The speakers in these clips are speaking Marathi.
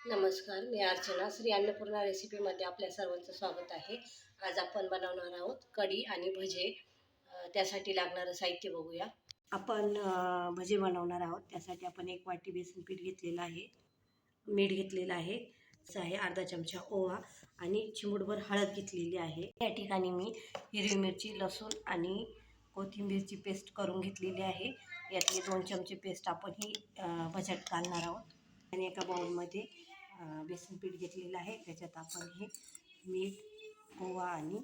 नमस्कार, मी अर्चना. श्री अन्नपूर्णा रेसिपीमध्ये आपल्या सर्वांचं स्वागत आहे. आज आपण बनवणार आहोत कढी आणि भजे. त्यासाठी लागणारं साहित्य बघूया. आपण भजे बनवणार आहोत. त्यासाठी आपण 1 वाटी बेसन पीठ घेतलेलं आहे, मीठ घेतलेलं आहे, अर्धा चमचा ओवा आणि चिमूटभर हळद घेतलेली आहे. या ठिकाणी मी हिरवी मिरची, लसूण आणि कोथिंबीरची पेस्ट करून घेतलेली आहे. यातले 2 चमचे पेस्ट आपण ही भज्यात घालणार आहोत. आणि एका बाउलमध्ये बेसन पीठ घेतलेलं आहे. त्याच्यात आपण हे मीठ, ओवा आणि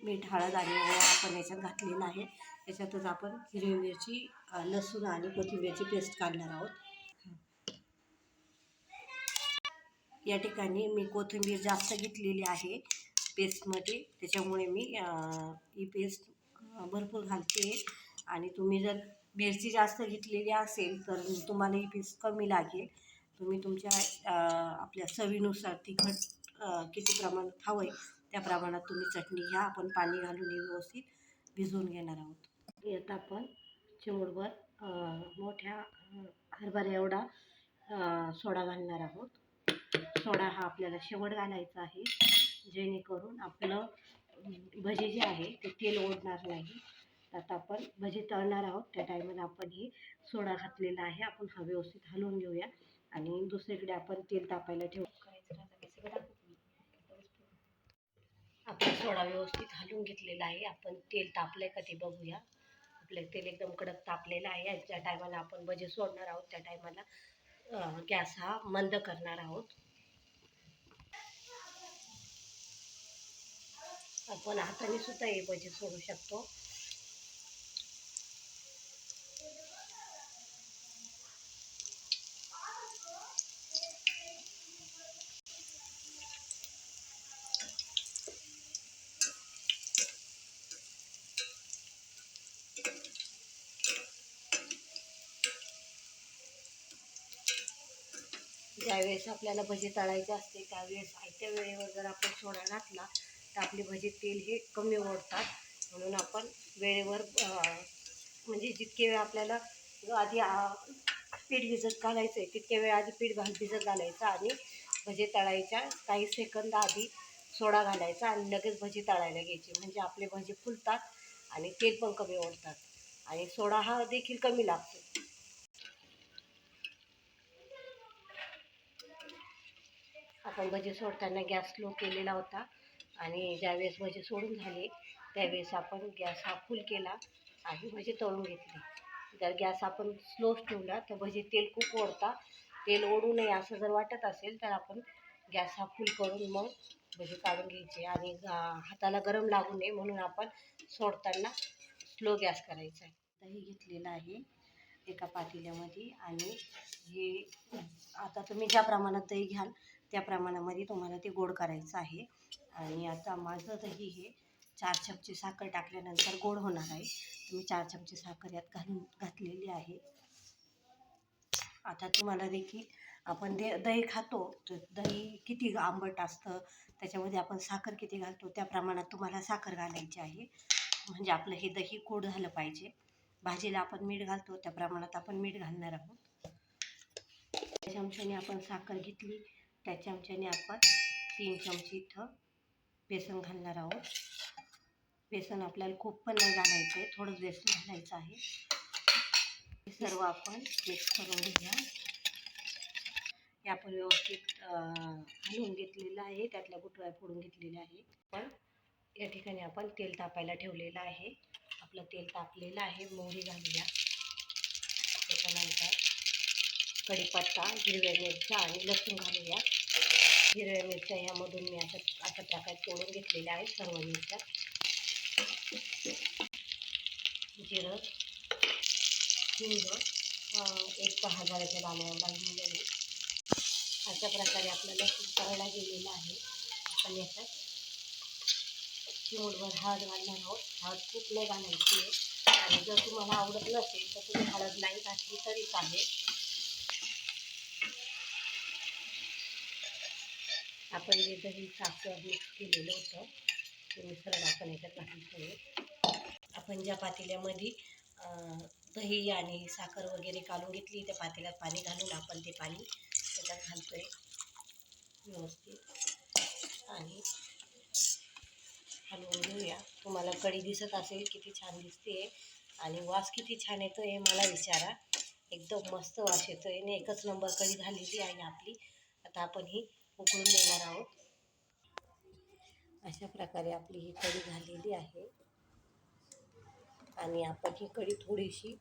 मीठ, हळद आणि ओवा आपण याच्यात घातलेला आहे. त्याच्यातच आपण हिरवी मिरची, लसूण आणि कोथिंबीरची पेस्ट काढणार आहोत. या ठिकाणी मी कोथिंबीर जास्त घेतलेली आहे पेस्टमध्ये, त्याच्यामुळे मी ही पेस्ट भरपूर घालते. आणि तुम्ही जर मिरची जास्त घेतलेली असेल तर तुम्हाला ही पेस्ट कमी लागेल. तुम्ही तुमच्या आपल्या चवीनुसार तिखट किती प्रमाणात हवं आहे त्या प्रमाणात तुम्ही चटणी घ्या. आपण पाणी घालून ही व्यवस्थित भिजवून घेणार आहोत. यात आपण चिमूटभर मोठ्या हरभरा एवढा सोडा घालणार आहोत. सोडा हा आपल्याला शेवट घालायचा आहे, जेणेकरून आपलं भजे जे आहे ते तेल ओढणार नाही. आता आपण भजी तळणार आहोत त्या टायमाला आपण हे सोडा घातलेला आहे. आपण हा व्यवस्थित हलवून घेऊया आणि दुसरीकडे आपण तेल तापायला ठेवू. आपण सोडा व्यवस्थित हलवून घेतलेला आहे. आपण तेल तापलंय का ते बघूया. आपलं तेल एकदम कडक तापलेलं आहे. ज्या टायमाला आपण भजे सोडणार आहोत त्या टायमाला गॅस हा मंद करणार आहोत. आपण हाताने सुद्धा हे भजे सोडू शकतो. ज्यावेळेस आपल्याला भजी तळायचे असते त्यावेळेस आयत्या वेळेवर जर आपण सोडा घातला तर आपले भजी तेल हे कमी ओढतात. म्हणून आपण वेळेवर म्हणजे जितके वेळ आपल्याला आधी पीठ भिजत घालायचं आहे तितके वेळ आधी पीठ भिजत घालायचं आणि भजी तळायच्या काही सेकंद आधी सोडा घालायचा आणि लगेच भजी तळायला घ्यायची. म्हणजे आपले भजी फुलतात आणि तेल पण कमी ओढतात आणि सोडा हा देखील कमी लागतो. आपण भजी सोडताना गॅस स्लो केलेला होता आणि ज्यावेळेस भजी सोडून झाले त्यावेळेस आपण गॅस हा फुल केला आणि भजी तळून घेतली. जर गॅस आपण स्लो ठेवला तर भजी तेल खूप ओढतात. तेल ओढू नये असं जर वाटत असेल तर आपण गॅस हा फुल करून मग भजी काढून घ्यायची. आणि हाताला गरम लागू नये म्हणून आपण सोडताना स्लो गॅस करायचा आहे. दही घेतलेलं आहे एका पातेल्यामध्ये आणि हे आता तुम्ही ज्या प्रमाणात दही घ्याल त्या प्रमाणामध्ये तुम्हाला ते गोड करायचं आहे. आणि आता माझं दही हे 4 चमचे साखर टाकल्यानंतर गोड होणार आहे. मी 4 चमचे साखर यात घातलेली आहे. आता तुम्हाला देखील आपण दही खातो तर दही किती आंबट असतं त्याच्यामध्ये आपण साखर किती घालतो त्या प्रमाणात तुम्हाला साखर घालायची आहे. म्हणजे आपलं हे दही गोड झालं पाहिजे. भाजीला आपण मीठ घालतो त्या प्रमाणात आपण मीठ घालणार आहोत. त्या चमच्याने आपण साखर घेतली, त्या चमच्याने आपण 3 चमचे इथं बेसन घालणार आहोत. बेसन आपल्याला खूप पण नाही घालायचं आहे, थोडंच बेसन घालायचं आहे. हे सर्व आपण मिक्स करून घेऊया. हे आपण व्यवस्थित हलवून घेतलेलं आहे, त्यातल्या गुठळ्या फोडून घेतलेल्या आहे. पण या ठिकाणी आपण तेल तापायला ठेवलेलं आहे. आपलं तेल तापलेलं आहे. मोहरी घालूया. त्याच्यानंतर कढीपत्ता, हिरव्या मिरच्या आणि लसूण घालूया. हिरव्या मिरच्या ह्यामधून मी अशा प्रकारे तोडून घेतलेल्या आहेत सर्व मिरच्या. जिरं, हिंग, एक हरभऱ्याच्या दाण्या भाजून घेणे. अशा प्रकारे आपला लसूण तळला गेलेला आहे. आपण याच्यात चिमूटभर हळद घालणार आहोत. हळद खूप नाही घालायची आहे आणि जर तुम्हाला आवडत नसेल तर तुम्ही हळद नाही घातली तरी चालेल. आपण जे दही साखर मिक्स केलेलं होतं ते मिश्रण आपण याच्यात घालून ठेवू. आपण ज्या पातेल्यामध्ये दही आणि साखर वगैरे काढून घेतली. त्या पातेल्यात पाणी घालून आपण ते पाणी त्याच्यात घालतोय व्यवस्थित आणि हलवून घेऊया. तुम्हाला कढी दिसत असेल किती छान दिसते आणि वास किती छान येतोय मला विचारा. एकदम मस्त वास येतोय आणि एकच नंबर कढी झालेली आहे आपली. आता आपण ही उकळून देणार आहोत. अशा प्रकारे आपली ही कढी झालेली आहे आणि आपण ही कढी थोडीशी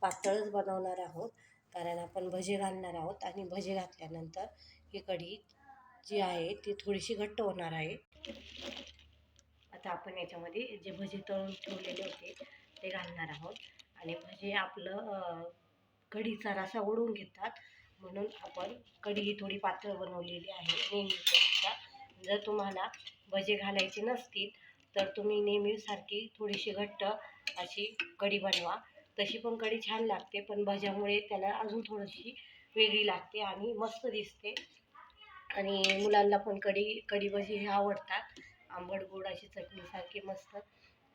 पातळच बनवणार आहोत, कारण आपण भजे घालणार आहोत आणि भजे घातल्यानंतर ही कढी जी आहे ती थोडीशी घट्ट होणार आहे. आता आपण याच्यामध्ये जे भजे तळून ठेवलेले होते ते घालणार आहोत आणि भजे आपलं कढीचा रसा ओढून घेतात, म्हणून आपण कढी ही थोडी पातळ बनवलेली आहे नेहमीपेक्षा. जर तुम्हाला भजे घालायचे नसतील तर तुम्ही नेहमीसारखी थोडीशी घट्ट अशी कढी बनवा. तशी पण कढी छान लागते, पण भज्यामुळे त्याला अजून थोडीशी वेगळी लागते आणि मस्त दिसते. आणि मुलांना पण कढी भजी हे आवडतात. आंबट गोड अशी चटणीसारखी मस्त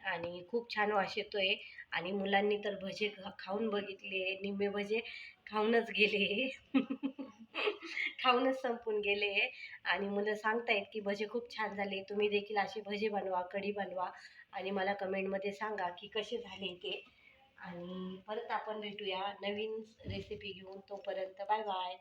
आणि खूप छान वास येतोय. आणि मुलांनी तर भजे खाऊन बघितले, निम्मे भजे खाऊनच गेले खाऊनच संपून गेले आणि मुलं सांगतायत की भजे खूप छान झाले. तुम्ही देखील असे भजे बनवा, कढी बनवा आणि मला कमेंटमध्ये सांगा की कसे झाले ते. आणि परत आपण भेटूया नवीन रेसिपी घेऊन. तोपर्यंत बाय बाय.